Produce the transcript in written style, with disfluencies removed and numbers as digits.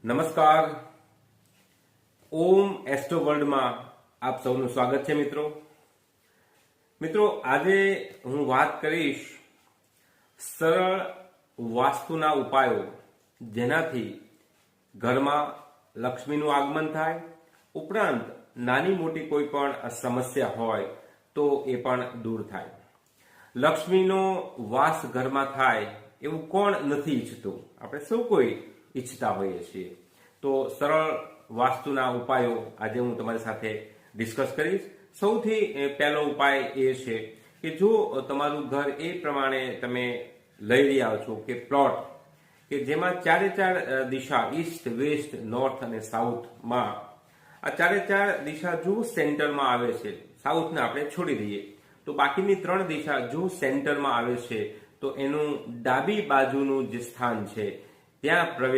નમસ્કાર. ઓમ એસ્ટ્રો વર્લ્ડમાં આપ સૌનું સ્વાગત છે મિત્રો. આજે હું વાત કરીશ સરળ વાસ્તુના ઉપાયો જેનાથી ઘરમાં લક્ષ્મીનું આગમન થાય, ઉપરાંત નાની મોટી કોઈ પણ સમસ્યા હોય તો એ પણ દૂર થાય. લક્ષ્મીનો વાસ ઘરમાં થાય એવું કોણ નથી ઈચ્છતું? આપણે સૌ કોઈ ઈચ્છતા હોઈએ છીએ. તો સરળ વાસ્તુના ઉપાયો આજે હું તમારી સાથે ડિસ્કસ કરીશ. સૌથી પહેલો ઉપાય એ છે કે જો તમારું ઘર એ પ્રમાણે તમે લઈ રહ્યા છો કે પ્લોટ કે જેમાં ચારે ચાર દિશા ઈસ્ટ, વેસ્ટ, નોર્થ અને સાઉથમાં, આ ચારે ચાર દિશા જો સેન્ટરમાં આવે છે, સાઉથને આપણે છોડી દઈએ તો બાકીની ત્રણ દિશા જો સેન્ટરમાં આવે છે તો એનું ડાબી બાજુનું જે સ્થાન છે ત્યાં પ્રવેશ